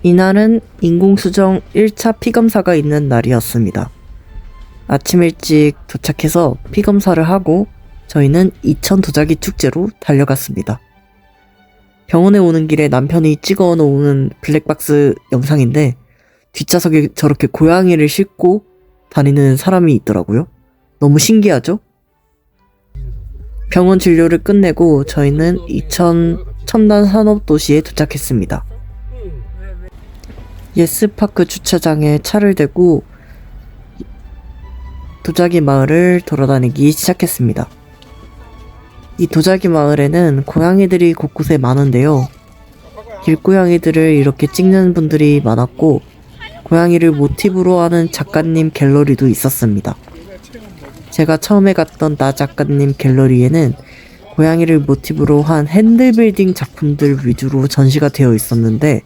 이날은 인공수정 1차 피검사가 있는 날이었습니다. 아침 일찍 도착해서 피검사를 하고 저희는 이천 도자기 축제로 달려갔습니다. 병원에 오는 길에 남편이 찍어 놓은 블랙박스 영상인데 뒷좌석에 저렇게 고양이를 싣고 다니는 사람이 있더라고요. 너무 신기하죠? 병원 진료를 끝내고 저희는 이천 첨단 산업도시에 도착했습니다. 예스파크 주차장에 차를 대고 도자기 마을을 돌아다니기 시작했습니다. 이 도자기 마을에는 고양이들이 곳곳에 많은데요. 길고양이들을 이렇게 찍는 분들이 많았고 고양이를 모티브로 하는 작가님 갤러리도 있었습니다. 제가 처음에 갔던 나 작가님 갤러리에는 고양이를 모티브로 한 핸드빌딩 작품들 위주로 전시가 되어 있었는데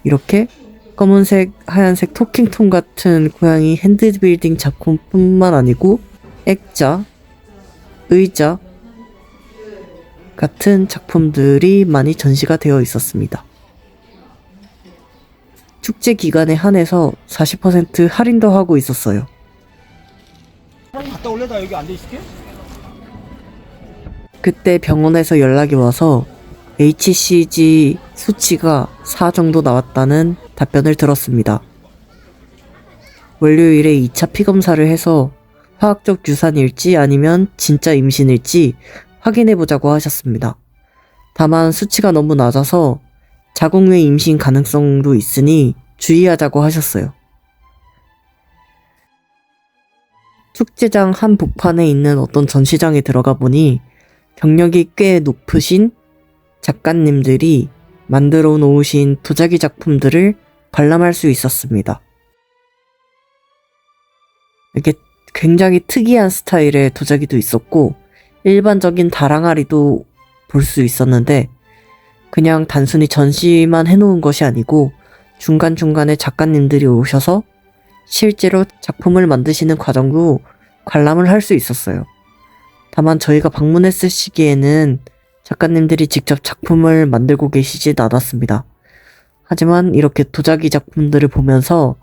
이렇게 검은색, 하얀색 토킹통 같은 고양이 핸드빌딩 작품뿐만 아니고 액자, 의자 같은 작품들이 많이 전시가 되어 있었습니다. 축제 기간에 한해서 40% 할인도 하고 있었어요. 갔다 올래? 나 여기 앉아 있을게. 그때 병원에서 연락이 와서 HCG 수치가 4 정도 나왔다는 답변을 들었습니다. 월요일에 2차 피검사를 해서 화학적 유산일지 아니면 진짜 임신일지 확인해보자고 하셨습니다. 다만 수치가 너무 낮아서 자궁 외 임신 가능성도 있으니 주의하자고 하셨어요. 축제장 한복판에 있는 어떤 전시장에 들어가 보니 경력이 꽤 높으신 작가님들이 만들어 놓으신 도자기 작품들을 관람할 수 있었습니다. 이게 굉장히 특이한 스타일의 도자기도 있었고 일반적인 다랑아리도 볼 수 있었는데 그냥 단순히 전시만 해놓은 것이 아니고 중간중간에 작가님들이 오셔서 실제로 작품을 만드시는 과정도 관람을 할 수 있었어요. 다만 저희가 방문했을 시기에는 작가님들이 직접 작품을 만들고 계시진 않았습니다. 하지만 이렇게 도자기 작품들을 보면서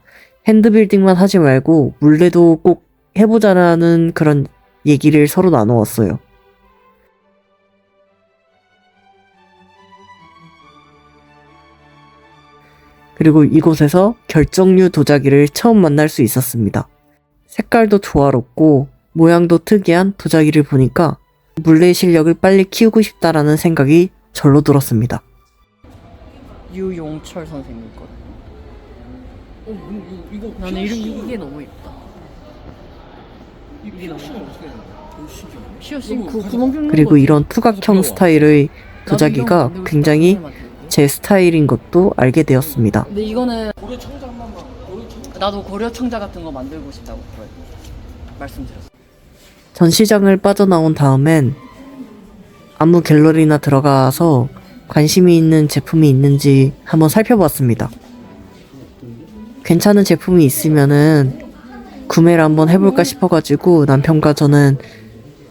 핸드빌딩만 하지 말고 물레도 꼭 해보자라는 그런 얘기를 서로 나누었어요. 그리고 이곳에서 결정류 도자기를 처음 만날 수 있었습니다. 색깔도 조화롭고 모양도 특이한 도자기를 보니까 물레 실력을 빨리 키우고 싶다라는 생각이 절로 들었습니다. 유용철 선생님 거. 이거 나는 이게 너무 예쁘다. 이게 너무 어떻게 되는 거야? 신기하네. 피어싱 그 구멍 뚫는 그리고 거 이런 투각형 스타일의 도자기가 굉장히 제 스타일인 것도 알게 되었습니다. 근데 이거는 고려 청자 한 번만. 고려 청자. 나도 고려 청자 같은 거 만들고 싶다고 말씀드렸어. 전시장을 빠져나온 다음엔 아무 갤러리나 들어가서 관심이 있는 제품이 있는지 한번 살펴봤습니다. 괜찮은 제품이 있으면은 구매를 한번 해볼까 싶어가지고 남편과 저는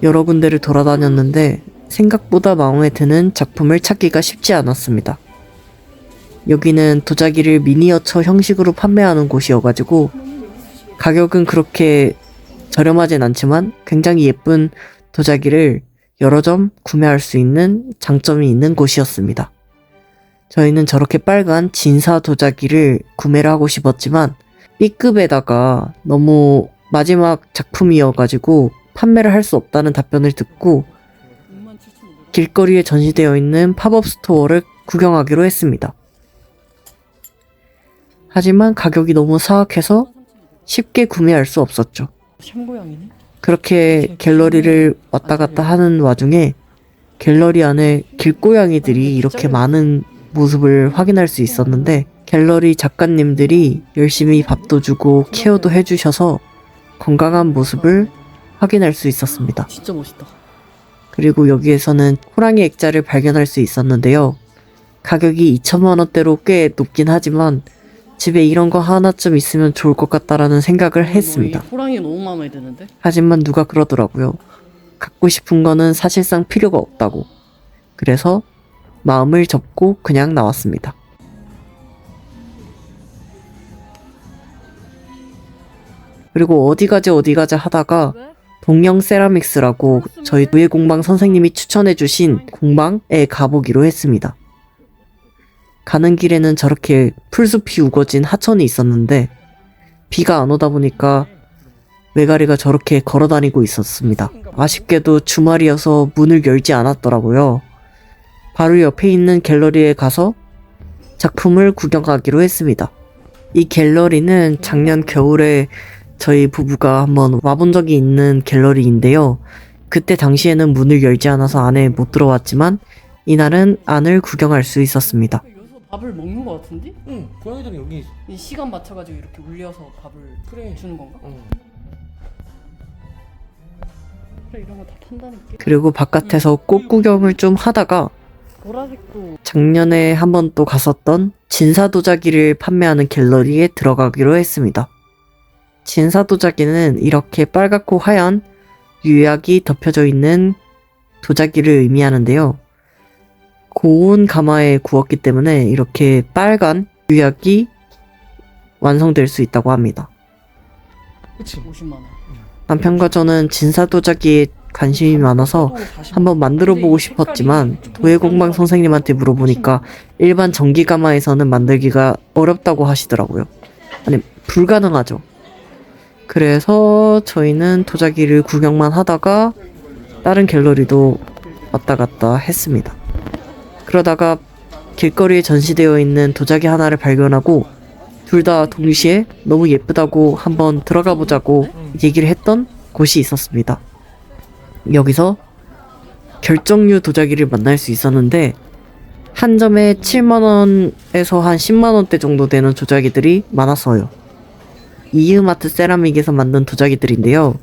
여러 군데를 돌아다녔는데 생각보다 마음에 드는 작품을 찾기가 쉽지 않았습니다. 여기는 도자기를 미니어처 형식으로 판매하는 곳이어가지고 가격은 그렇게 저렴하진 않지만 굉장히 예쁜 도자기를 여러 점 구매할 수 있는 장점이 있는 곳이었습니다. 저희는 저렇게 빨간 진사 도자기를 구매를 하고 싶었지만 B급에다가 너무 마지막 작품이어가지고 판매를 할 수 없다는 답변을 듣고 길거리에 전시되어 있는 팝업 스토어를 구경하기로 했습니다. 하지만 가격이 너무 사악해서 쉽게 구매할 수 없었죠. 샴고양이네? 그렇게 갤러리를 왔다 갔다 하는 와중에 갤러리 안에 길고양이들이 이렇게 많은 모습을 확인할 수 있었는데 갤러리 작가님들이 열심히 밥도 주고 케어도 해주셔서 건강한 모습을 확인할 수 있었습니다. 진짜 멋있다. 그리고 여기에서는 호랑이 액자를 발견할 수 있었는데요. 가격이 2,000만 원대로 꽤 높긴 하지만 집에 이런 거 하나쯤 있으면 좋을 것 같다라는 생각을 했습니다. 호랑이 너무 마음에 드는데? 하지만 누가 그러더라고요. 갖고 싶은 거는 사실상 필요가 없다고. 그래서 마음을 접고 그냥 나왔습니다. 그리고 어디 가자 하다가 동영 세라믹스라고 저희 노예공방 선생님이 추천해주신 공방에 가보기로 했습니다. 가는 길에는 저렇게 풀숲이 우거진 하천이 있었는데 비가 안 오다 보니까 외가리가 저렇게 걸어다니고 있었습니다. 아쉽게도 주말이어서 문을 열지 않았더라고요. 바로 옆에 있는 갤러리에 가서 작품을 구경하기로 했습니다. 이 갤러리는 작년 겨울에 저희 부부가 한번 와본 적이 있는 갤러리인데요. 그때 당시에는 문을 열지 않아서 안에 못 들어왔지만 이날은 안을 구경할 수 있었습니다. 여기서 밥을 먹는 거 같은데? 응, 고양이들은 여기. 이 시간 맞춰가지고 이렇게 울려서 밥을 그래. 주는 건가? 그래, 이런 거 다 판다니까. 그리고 바깥에서 꽃 구경을 좀 하다가 보라색도 작년에 한번 또 갔었던 진사도자기를 판매하는 갤러리에 들어가기로 했습니다. 진사도자기는 이렇게 빨갛고 하얀 유약이 덮여져 있는 도자기를 의미하는데요. 고온 가마에 구웠기 때문에 이렇게 빨간 유약이 완성될 수 있다고 합니다. 그치. 50만 원. 남편과 저는 진사도자기에 관심이 많아서 한번 만들어 보고 싶었지만 도예공방 선생님한테 물어보니까 일반 전기 가마에서는 만들기가 어렵다고 하시더라고요. 아니, 불가능하죠. 그래서 저희는 도자기를 구경만 하다가 다른 갤러리도 왔다 갔다 했습니다. 그러다가 길거리에 전시되어 있는 도자기 하나를 발견하고 둘 다 동시에 너무 예쁘다고 한번 들어가 보자고 얘기를 했던 곳이 있었습니다. 여기서 결정류 도자기를 만날 수 있었는데 한 점에 7만원에서 한 10만원대 정도 되는 도자기들이 많았어요. 이음아트 세라믹에서 만든 도자기들인데요.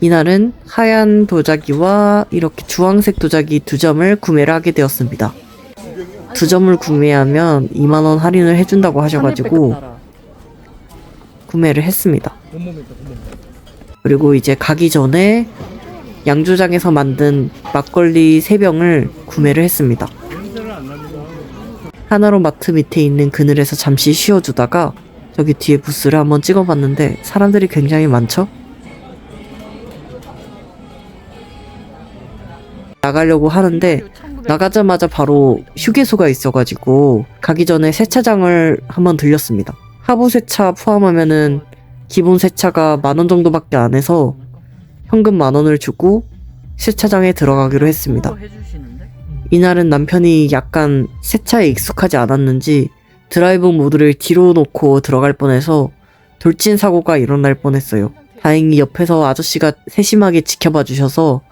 이날은 하얀 도자기와 이렇게 주황색 도자기 2점을 구매를 하게 되었습니다. 2점을 구매하면 2만원 할인을 해준다고 하셔가지고 구매를 했습니다. 그리고 이제 가기 전에 양조장에서 만든 막걸리 3병을 구매를 했습니다. 하나로마트 밑에 있는 그늘에서 잠시 쉬어주다가 저기 뒤에 부스를 한번 찍어봤는데 사람들이 굉장히 많죠? 나가려고 하는데 나가자마자 바로 휴게소가 있어가지고 가기 전에 세차장을 한번 들렸습니다. 하부 세차 포함하면은 기본 세차가 10,000원 정도밖에 안 해서 현금 10,000원을 주고 세차장에 들어가기로 했습니다. 이날은 남편이 약간 세차에 익숙하지 않았는지 드라이브 모드를 뒤로 놓고 들어갈 뻔해서 돌진 사고가 일어날 뻔했어요. 다행히 옆에서 아저씨가 세심하게 지켜봐 주셔서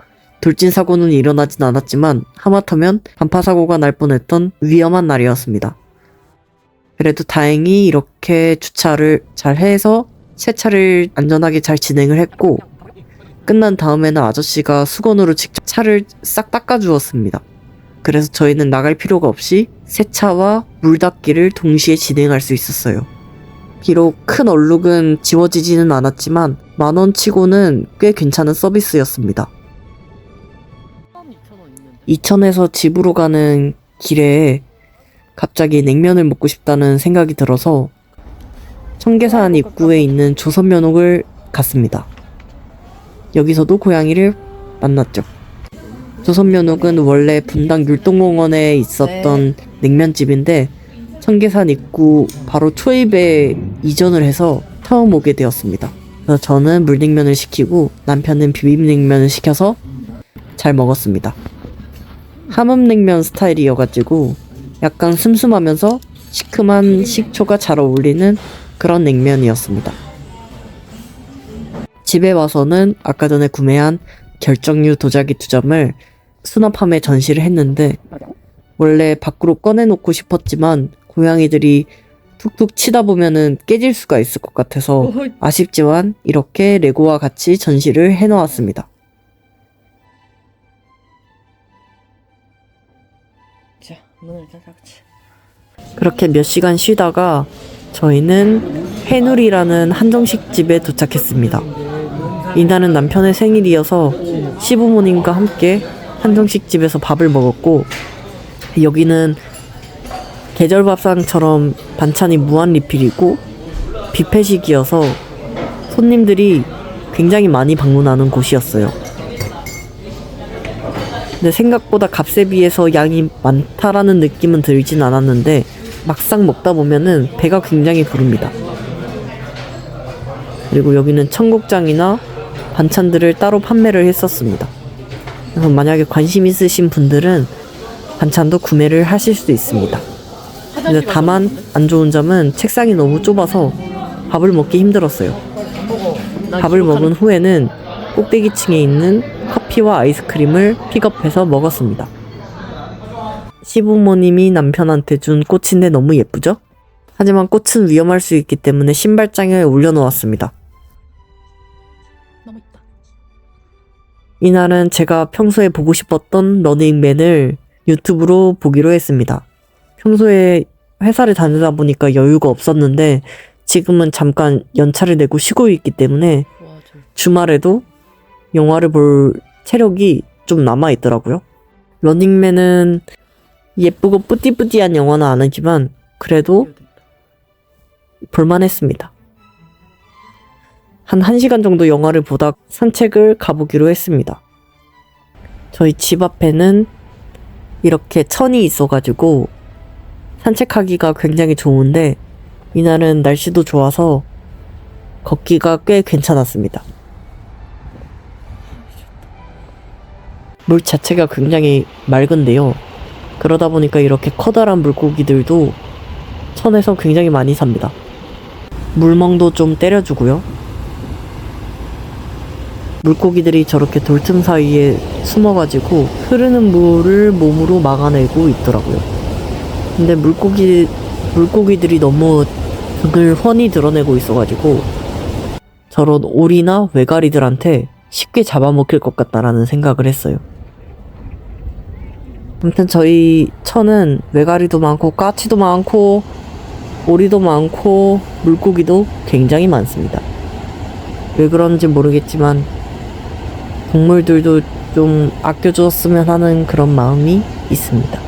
돌진 사고는 일어나진 않았지만 하마터면 간파 사고가 날 뻔했던 위험한 날이었습니다. 그래도 다행히 이렇게 주차를 잘 해서 세차를 안전하게 잘 진행을 했고 끝난 다음에는 아저씨가 수건으로 직접 차를 싹 닦아주었습니다. 그래서 저희는 나갈 필요가 없이 세차와 물 닦기를 동시에 진행할 수 있었어요. 비록 큰 얼룩은 지워지지는 않았지만 10,000원 치고는 꽤 괜찮은 서비스였습니다. 2,000에서 집으로 가는 길에 갑자기 냉면을 먹고 싶다는 생각이 들어서 청계산 입구에 있는 조선면옥을 갔습니다. 여기서도 고양이를 만났죠. 조선면옥은 원래 분당 율동공원에 있었던 냉면집인데 청계산 입구 바로 초입에 이전을 해서 처음 오게 되었습니다. 그래서 저는 물냉면을 시키고 남편은 비빔냉면을 시켜서 잘 먹었습니다. 함흥냉면 스타일이어가지고 약간 슴슴하면서 시큼한 식초가 잘 어울리는 그런 냉면이었습니다. 집에 와서는 아까 전에 구매한 결정류 도자기 2점을 수납함에 전시를 했는데 원래 밖으로 꺼내놓고 싶었지만 고양이들이 툭툭 치다 보면은 깨질 수가 있을 것 같아서 아쉽지만 이렇게 레고와 같이 전시를 해놓았습니다. 자, 문을 닫아보자. 그렇게 몇 시간 쉬다가 저희는 해누리라는 한정식 집에 도착했습니다. 이날은 남편의 생일이어서 시부모님과 함께 한정식 집에서 밥을 먹었고 여기는 계절밥상처럼 반찬이 무한 리필이고 뷔페식이어서 손님들이 굉장히 많이 방문하는 곳이었어요. 근데 생각보다 값에 비해서 양이 많다라는 느낌은 들진 않았는데 막상 먹다 보면은 배가 굉장히 부릅니다. 그리고 여기는 청국장이나 반찬들을 따로 판매를 했었습니다. 그래서 만약에 관심 있으신 분들은 반찬도 구매를 하실 수도 있습니다. 근데 다만 안 좋은 점은 책상이 너무 좁아서 밥을 먹기 힘들었어요. 밥을 먹은 후에는 꼭대기층에 있는 커피와 아이스크림을 픽업해서 먹었습니다. 시부모님이 남편한테 준 꽃인데 너무 예쁘죠? 하지만 꽃은 위험할 수 있기 때문에 신발장에 올려놓았습니다. 너무 있다. 이날은 제가 평소에 보고 싶었던 러닝맨을 유튜브로 보기로 했습니다. 평소에 회사를 다니다 보니까 여유가 없었는데 지금은 잠깐 연차를 내고 쉬고 있기 때문에 와, 저 주말에도 영화를 볼 체력이 좀 남아있더라고요. 러닝맨은 예쁘고 뿌띠뿌띠한 영화는 아니지만 그래도 볼만했습니다. 한 1시간 정도 영화를 보다 산책을 가보기로 했습니다. 저희 집 앞에는 이렇게 천이 있어가지고 산책하기가 굉장히 좋은데 이날은 날씨도 좋아서 걷기가 꽤 괜찮았습니다. 물 자체가 굉장히 맑은데요. 그러다 보니까 이렇게 커다란 물고기들도 천에서 굉장히 많이 삽니다. 물멍도 좀 때려주고요. 물고기들이 저렇게 돌틈 사이에 숨어가지고 흐르는 물을 몸으로 막아내고 있더라고요. 근데 물고기들이 너무 등을 훤히 드러내고 있어가지고 저런 오리나 외가리들한테 쉽게 잡아먹힐 것 같다라는 생각을 했어요. 아무튼 저희 천은 외가리도 많고 까치도 많고 오리도 많고 물고기도 굉장히 많습니다. 왜 그런지 모르겠지만 동물들도 좀 아껴줬으면 하는 그런 마음이 있습니다.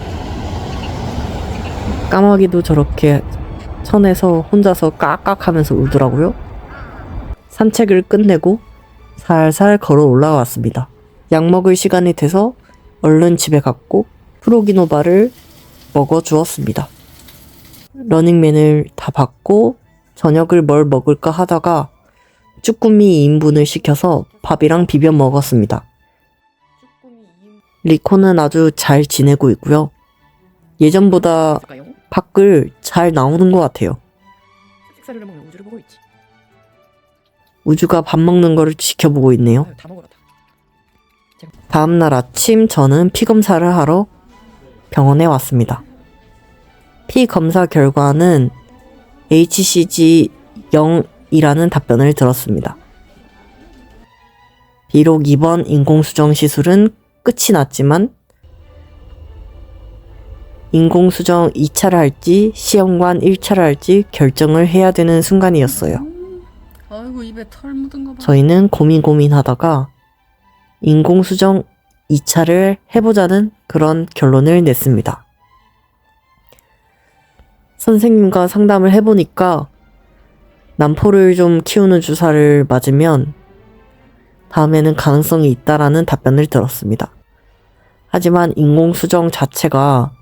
까마귀도 저렇게 천에서 혼자서 깍깍하면서 울더라고요. 산책을 끝내고 살살 걸어 올라왔습니다. 약 먹을 시간이 돼서 얼른 집에 갔고 프로기노바를 먹어주었습니다. 러닝맨을 다 받고 저녁을 뭘 먹을까 하다가 쭈꾸미 2인분을 시켜서 밥이랑 비벼 먹었습니다. 리코는 아주 잘 지내고 있고요. 예전보다 있을까요? 밖을 잘 나오는 것 같아요. 식사를 먹는 우주를 보고 있지. 우주가 밥 먹는 거를 지켜보고 있네요. 아유, 다 먹어라 다. 다음날 아침 저는 피 검사를 하러 병원에 왔습니다. 피 검사 결과는 HCG 0이라는 답변을 들었습니다. 비록 이번 인공수정 시술은 끝이 났지만 인공수정 2차를 할지 시험관 1차를 할지 결정을 해야 되는 순간이었어요. 아이고 입에 털 묻은 거 봐. 저희는 고민하다가 인공수정 2차를 해보자는 그런 결론을 냈습니다. 선생님과 상담을 해보니까 난포를 좀 키우는 주사를 맞으면 다음에는 가능성이 있다라는 답변을 들었습니다. 하지만 인공수정 자체가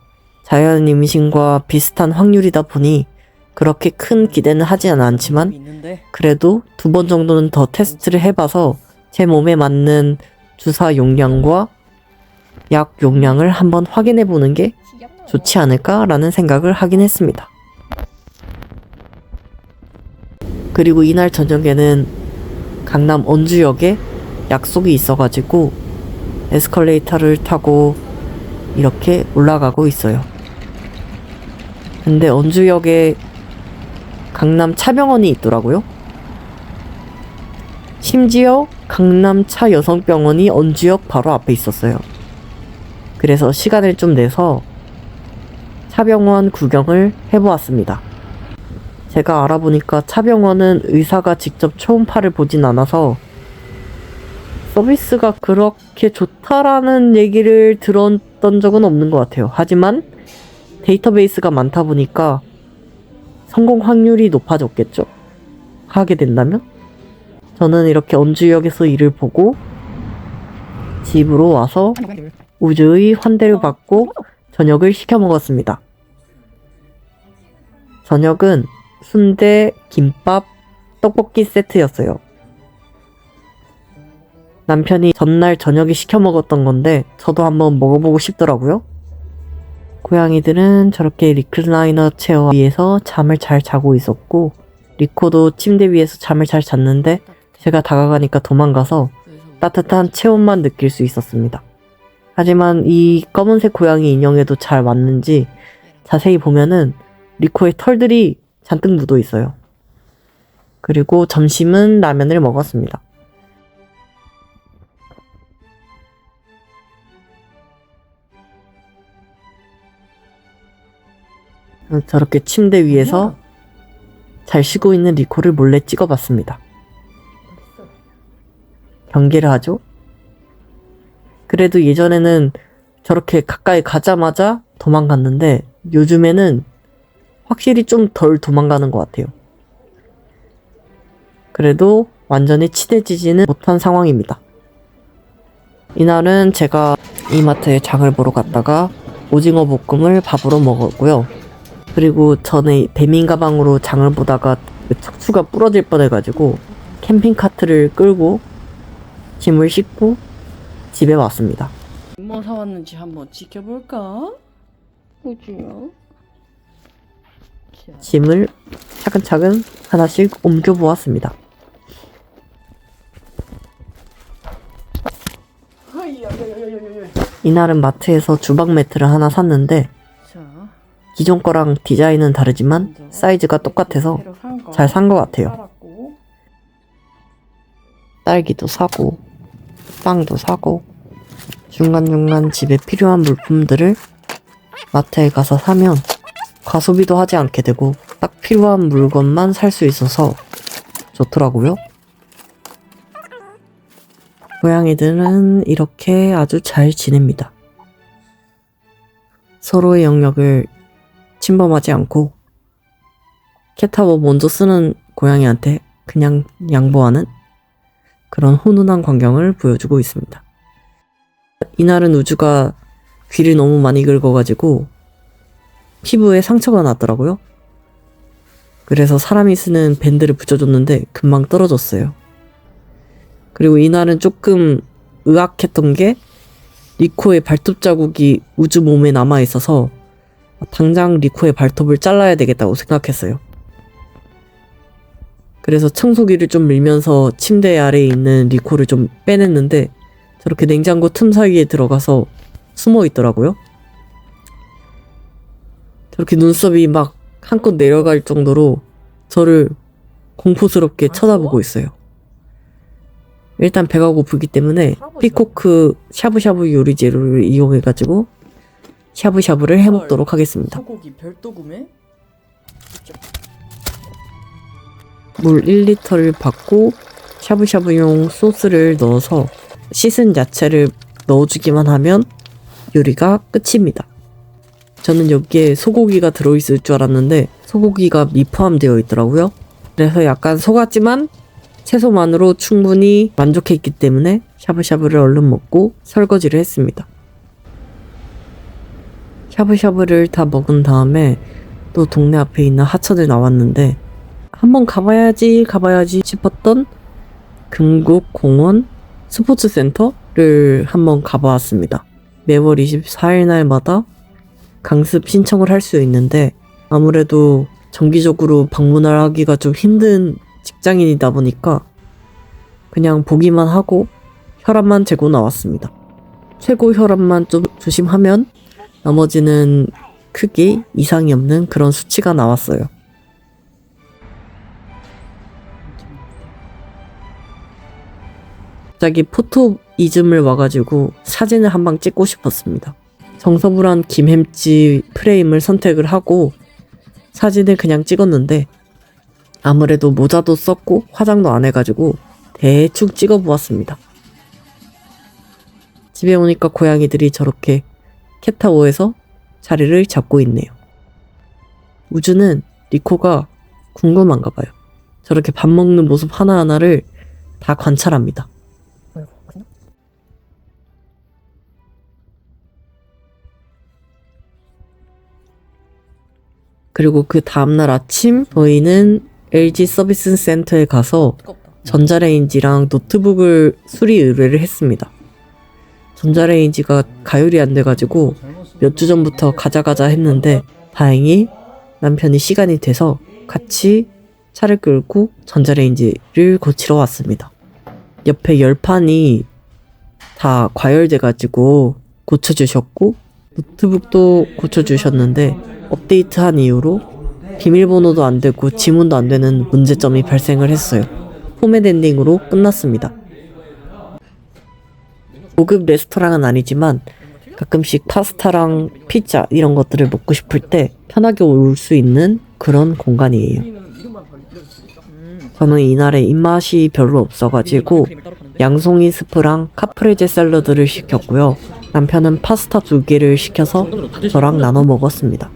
자연 임신과 비슷한 확률이다 보니 그렇게 큰 기대는 하지는 않지만 있는데 그래도 2번 정도는 더 테스트를 해봐서 제 몸에 맞는 주사 용량과 약 용량을 한번 확인해보는 게 좋지 않을까라는 생각을 하긴 했습니다. 그리고 이날 저녁에는 강남 언주역에 약속이 있어가지고 에스컬레이터를 타고 이렇게 올라가고 있어요. 근데 언주역에 강남 차병원이 있더라고요. 심지어 강남차 여성병원이 언주역 바로 앞에 있었어요. 그래서 시간을 좀 내서 차병원 구경을 해보았습니다. 제가 알아보니까 차병원은 의사가 직접 초음파를 보진 않아서 서비스가 그렇게 좋다라는 얘기를 들었던 적은 없는 것 같아요. 하지만 데이터베이스가 많다 보니까 성공 확률이 높아졌겠죠? 하게 된다면? 저는 이렇게 언주역에서 일을 보고 집으로 와서 우주의 환대를 받고 저녁을 시켜 먹었습니다. 저녁은 순대, 김밥, 떡볶이 세트였어요. 남편이 전날 저녁에 시켜 먹었던 건데 저도 한번 먹어보고 싶더라고요. 고양이들은 저렇게 리클라이너 체어 위에서 잠을 잘 자고 있었고 리코도 침대 위에서 잠을 잘 잤는데 제가 다가가니까 도망가서 따뜻한 체온만 느낄 수 있었습니다. 하지만 이 검은색 고양이 인형에도 잘 맞는지 자세히 보면은 리코의 털들이 잔뜩 묻어 있어요. 그리고 점심은 라면을 먹었습니다. 저렇게 침대 위에서 잘 쉬고 있는 리코를 몰래 찍어봤습니다. 경계를 하죠? 그래도 예전에는 저렇게 가까이 가자마자 도망갔는데 요즘에는 확실히 좀 덜 도망가는 것 같아요. 그래도 완전히 친해지지는 못한 상황입니다. 이날은 제가 이마트에 장을 보러 갔다가 오징어 볶음을 밥으로 먹었고요. 그리고 전에 배민 가방으로 장을 보다가 척추가 부러질 뻔해가지고 캠핑카트를 끌고 짐을 싣고 집에 왔습니다. 뭐 사왔는지 한번 지켜볼까? 우주야. 짐을 차근차근 하나씩 옮겨보았습니다. 이날은 마트에서 주방 매트를 하나 샀는데 자, 기존 거랑 디자인은 다르지만 사이즈가 똑같아서 잘 산 것 같아요. 살았고. 딸기도 사고 빵도 사고 중간중간 집에 필요한 물품들을 마트에 가서 사면 과소비도 하지 않게 되고 딱 필요한 물건만 살 수 있어서 좋더라고요. 고양이들은 이렇게 아주 잘 지냅니다. 서로의 영역을 침범하지 않고 캣타워 먼저 쓰는 고양이한테 그냥 양보하는 그런 훈훈한 광경을 보여주고 있습니다. 이날은 우주가 귀를 너무 많이 긁어가지고 피부에 상처가 났더라고요. 그래서 사람이 쓰는 밴드를 붙여줬는데 금방 떨어졌어요. 그리고 이날은 조금 의아했던 게 리코의 발톱 자국이 우주 몸에 남아있어서 당장 리코의 발톱을 잘라야 되겠다고 생각했어요. 그래서 청소기를 좀 밀면서 침대 아래에 있는 리코를 좀 빼냈는데 저렇게 냉장고 틈 사이에 들어가서 숨어 있더라고요. 저렇게 눈썹이 막 한껏 내려갈 정도로 저를 공포스럽게 쳐다보고 있어요. 일단 배가 고프기 때문에 피코크 샤브샤브 요리 재료를 이용해가지고 샤브샤브를 해먹도록 하겠습니다. 소고기 별도 구매? 물 1리터를 받고 샤브샤브용 소스를 넣어서 씻은 야채를 넣어주기만 하면 요리가 끝입니다. 저는 여기에 소고기가 들어있을 줄 알았는데 소고기가 미포함되어 있더라고요. 그래서 약간 속았지만 채소만으로 충분히 만족했기 때문에 샤브샤브를 얼른 먹고 설거지를 했습니다. 샤브샤브를 다 먹은 다음에 또 동네 앞에 있는 하천에 나왔는데 한번 가봐야지 싶었던 금곡공원 스포츠센터를 한번 가보았습니다. 매월 24일 날마다 강습 신청을 할 수 있는데 아무래도 정기적으로 방문을 하기가 좀 힘든 직장인이다 보니까 그냥 보기만 하고 혈압만 재고 나왔습니다. 최고 혈압만 좀 조심하면 나머지는 크게 이상이 없는 그런 수치가 나왔어요. 갑자기 포토이즘을 와가지고 사진을 한 방 찍고 싶었습니다. 정서불안 김햄찌 프레임을 선택을 하고 사진을 그냥 찍었는데 아무래도 모자도 썼고 화장도 안 해가지고 대충 찍어보았습니다. 집에 오니까 고양이들이 저렇게 캣타워에서 자리를 잡고 있네요. 우주는 리코가 궁금한가 봐요. 저렇게 밥 먹는 모습 하나하나를 다 관찰합니다. 그리고 그 다음날 아침 저희는 LG 서비스 센터에 가서 전자레인지랑 노트북을 수리 의뢰를 했습니다. 전자레인지가 가열이 안 돼가지고 몇 주 전부터 가자 했는데 다행히 남편이 시간이 돼서 같이 차를 끌고 전자레인지를 고치러 왔습니다. 옆에 열판이 다 과열돼가지고 고쳐주셨고 노트북도 고쳐주셨는데 업데이트한 이후로 비밀번호도 안 되고 지문도 안 되는 문제점이 발생을 했어요. 포맷 엔딩으로 끝났습니다. 고급 레스토랑은 아니지만 가끔씩 파스타랑 피자 이런 것들을 먹고 싶을 때 편하게 올 수 있는 그런 공간이에요. 저는 이날에 입맛이 별로 없어가지고 양송이 스프랑 카프레제 샐러드를 시켰고요. 남편은 파스타 2개를 시켜서 저랑 나눠 먹었습니다.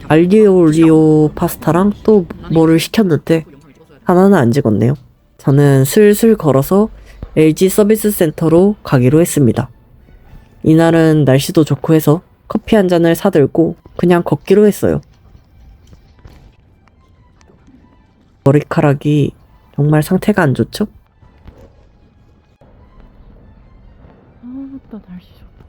알리오 올리오 파스타랑 또 뭐를 시켰는데 하나는 안 찍었네요. 저는 슬슬 걸어서 LG 서비스 센터로 가기로 했습니다. 이날은 날씨도 좋고 해서 커피 한 잔을 사들고 그냥 걷기로 했어요. 머리카락이 정말 상태가 안 좋죠? 나 날씨 좋다.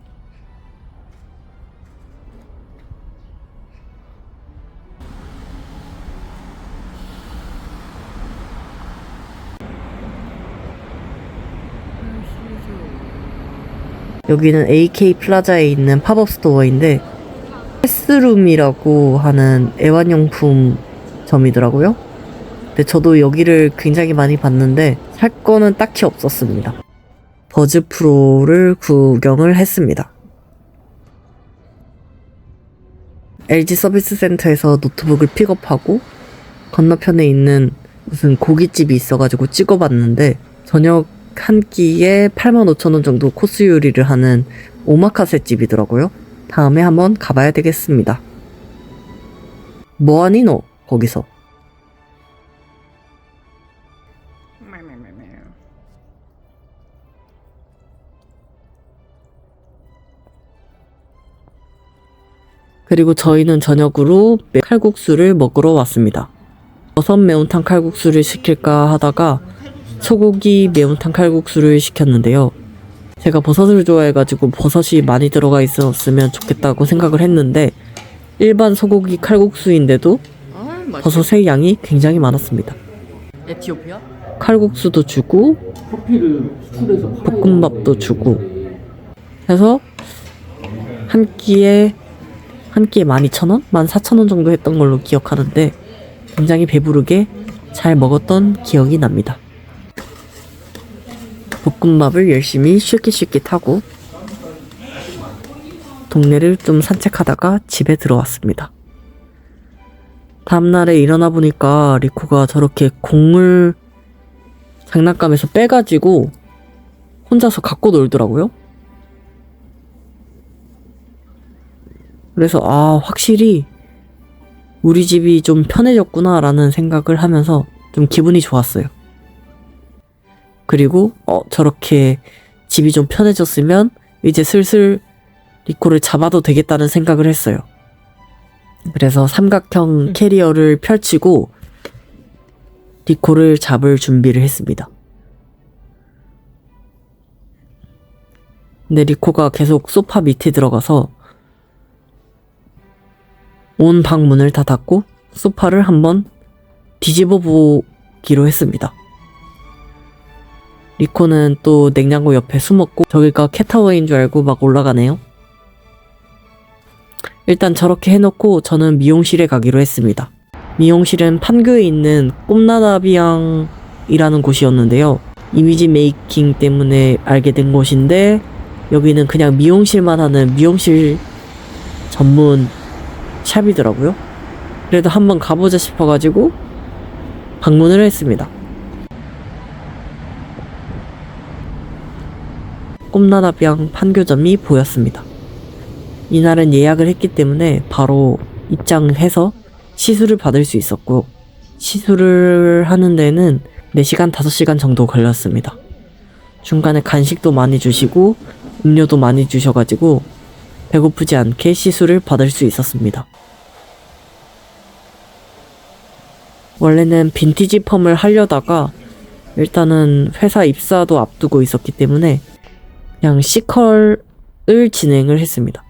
여기는 AK 플라자에 있는 팝업 스토어인데 패스룸이라고 하는 애완용품 점이더라고요. 근데 저도 여기를 굉장히 많이 봤는데 살 거는 딱히 없었습니다. 버즈 프로를 구경을 했습니다. LG 서비스 센터에서 노트북을 픽업하고 건너편에 있는 무슨 고깃집이 있어가지고 찍어봤는데 저녁 한 끼에 85,000원 정도 코스 요리를 하는 오마카세 집이더라고요. 다음에 한번 가봐야 되겠습니다. 뭐하니 너 거기서? 그리고 저희는 저녁으로 칼국수를 먹으러 왔습니다. 버섯 매운탕 칼국수를 시킬까 하다가 소고기 매운탕 칼국수를 시켰는데요. 제가 버섯을 좋아해가지고 버섯이 많이 들어가 있었으면 좋겠다고 생각을 했는데 일반 소고기 칼국수인데도 버섯의 양이 굉장히 많았습니다. 에티오피아? 칼국수도 주고 볶음밥도 주고 해서 한 끼에 12,000원? 14,000원 정도 했던 걸로 기억하는데 굉장히 배부르게 잘 먹었던 기억이 납니다. 볶음밥을 열심히 쉴깃쉴깃 하고 동네를 좀 산책하다가 집에 들어왔습니다. 다음날에 일어나 보니까 리코가 저렇게 공을 장난감에서 빼가지고 혼자서 갖고 놀더라고요. 그래서 확실히 우리 집이 좀 편해졌구나 라는 생각을 하면서 좀 기분이 좋았어요. 그리고 저렇게 집이 좀 편해졌으면 이제 슬슬 리코를 잡아도 되겠다는 생각을 했어요. 그래서 삼각형 캐리어를 펼치고 리코를 잡을 준비를 했습니다. 근데 리코가 계속 소파 밑에 들어가서 온 방 문을 다 닫고 소파를 한번 뒤집어 보기로 했습니다. 리코는 또 냉장고 옆에 숨었고 저기가 캣타워인 줄 알고 막 올라가네요. 일단 저렇게 해놓고 저는 미용실에 가기로 했습니다. 미용실은 판교에 있는 꼼나다비앙이라는 곳이었는데요. 이미지 메이킹 때문에 알게 된 곳인데 여기는 그냥 미용실만 하는 미용실 전문 샵이더라고요. 그래도 한번 가보자 싶어가지고 방문을 했습니다. 꼼나다비앙 판교점이 보였습니다. 이날은 예약을 했기 때문에 바로 입장해서 시술을 받을 수 있었고 시술을 하는 데는 4시간, 5시간 정도 걸렸습니다. 중간에 간식도 많이 주시고 음료도 많이 주셔가지고 배고프지 않게 시술을 받을 수 있었습니다. 원래는 빈티지 펌을 하려다가 일단은 회사 입사도 앞두고 있었기 때문에 그냥 C컬을 진행을 했습니다.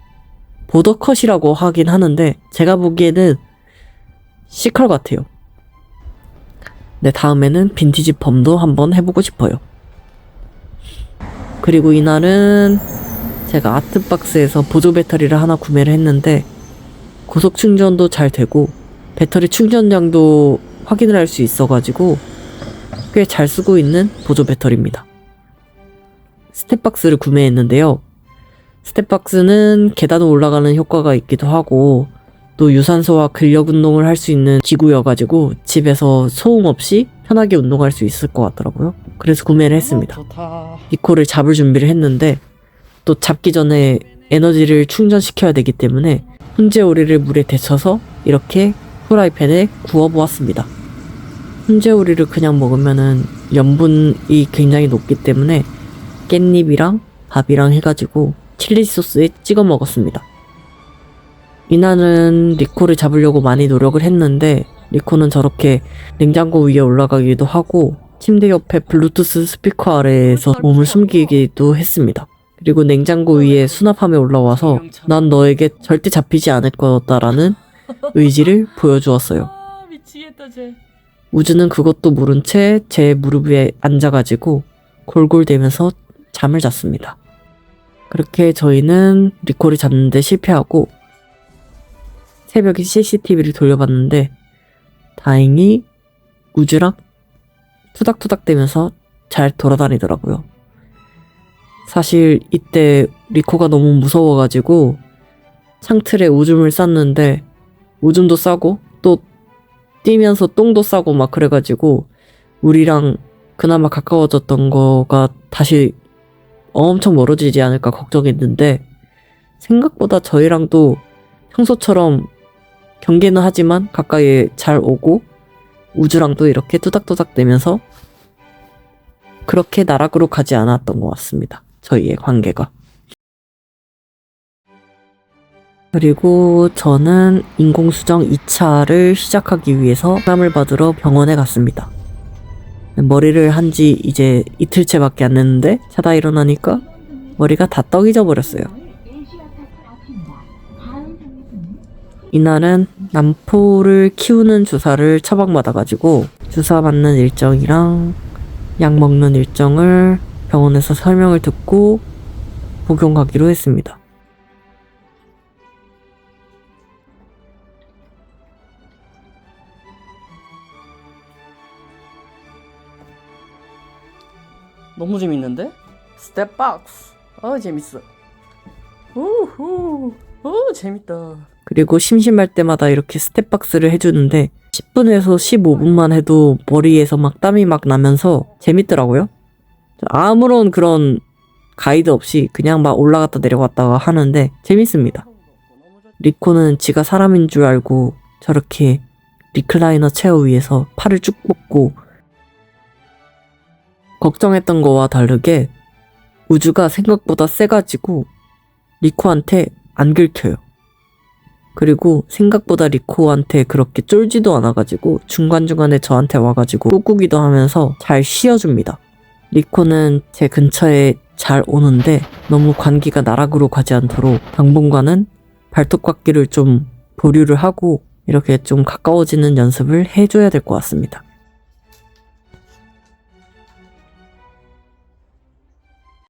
보더컷이라고 하긴 하는데 제가 보기에는 C컬 같아요. 네, 다음에는 빈티지 펌도 한번 해보고 싶어요. 그리고 이날은 제가 아트박스에서 보조 배터리를 하나 구매를 했는데 고속 충전도 잘 되고 배터리 충전량도 확인을 할 수 있어가지고 꽤 잘 쓰고 있는 보조 배터리입니다. 스텝박스를 구매했는데요. 스텝박스는 계단 올라가는 효과가 있기도 하고 또 유산소와 근력 운동을 할 수 있는 기구여가지고 집에서 소음 없이 편하게 운동할 수 있을 것 같더라고요. 그래서 구매를 했습니다. 좋다. 니코를 잡을 준비를 했는데 또 잡기 전에 에너지를 충전시켜야 되기 때문에 훈제오리를 물에 데쳐서 이렇게 후라이팬에 구워보았습니다. 훈제오리를 그냥 먹으면은 염분이 굉장히 높기 때문에 깻잎이랑 밥이랑 해가지고 칠리 소스에 찍어 먹었습니다. 이날은 리코를 잡으려고 많이 노력을 했는데 리코는 저렇게 냉장고 위에 올라가기도 하고 침대 옆에 블루투스 스피커 아래에서 몸을 숨기기도 했습니다. 그리고 냉장고 위에 수납함에 올라와서 난 너에게 절대 잡히지 않을 거다라는 의지를 보여주었어요. 아, 미치겠다 쟤. 우주는 그것도 모른 채 제 무릎 위에 앉아가지고 골골대면서 잠을 잤습니다. 그렇게 저희는 리코를 잡는데 실패하고 새벽에 CCTV를 돌려봤는데 다행히 우주랑 투닥투닥대면서 잘 돌아다니더라고요. 사실 이때 리코가 너무 무서워가지고 창틀에 오줌을 쌌는데 오줌도 싸고 또 뛰면서 똥도 싸고 막 그래가지고 우리랑 그나마 가까워졌던 거가 다시 엄청 멀어지지 않을까 걱정했는데 생각보다 저희랑도 평소처럼 경계는 하지만 가까이 잘 오고 우주랑도 이렇게 투닥투닥대면서 그렇게 나락으로 가지 않았던 것 같습니다. 저희의 관계가. 그리고 저는 인공수정 2차를 시작하기 위해서 상담을 받으러 병원에 갔습니다. 머리를 한 지 이제 이틀째밖에 안 됐는데 자다 일어나니까 머리가 다 떡이 져버렸어요. 이날은 남포를 키우는 주사를 처방받아가지고 주사 맞는 일정이랑 약 먹는 일정을 병원에서 설명을 듣고 복용 가기로 했습니다. 너무 재밌는데? 스텝박스. 재밌어. 우후. 재밌다. 그리고 심심할 때마다 이렇게 스텝박스를 해주는데 10분에서 15분만 해도 머리에서 막 땀이 막 나면서 재밌더라고요. 아무런 그런 가이드 없이 그냥 막 올라갔다 내려갔다가 하는데 재밌습니다. 리코는 지가 사람인 줄 알고 저렇게 리클라이너 체어 위에서 팔을 쭉 뻗고 걱정했던 거와 다르게 우주가 생각보다 세가지고 리코한테 안 긁혀요. 그리고 생각보다 리코한테 그렇게 쫄지도 않아가지고 중간중간에 저한테 와가지고 꾹꾹이도 하면서 잘 쉬어줍니다. 리코는 제 근처에 잘 오는데 너무 관계가 나락으로 가지 않도록 당분간은 발톱깎기를 좀 보류를 하고 이렇게 좀 가까워지는 연습을 해줘야 될 것 같습니다.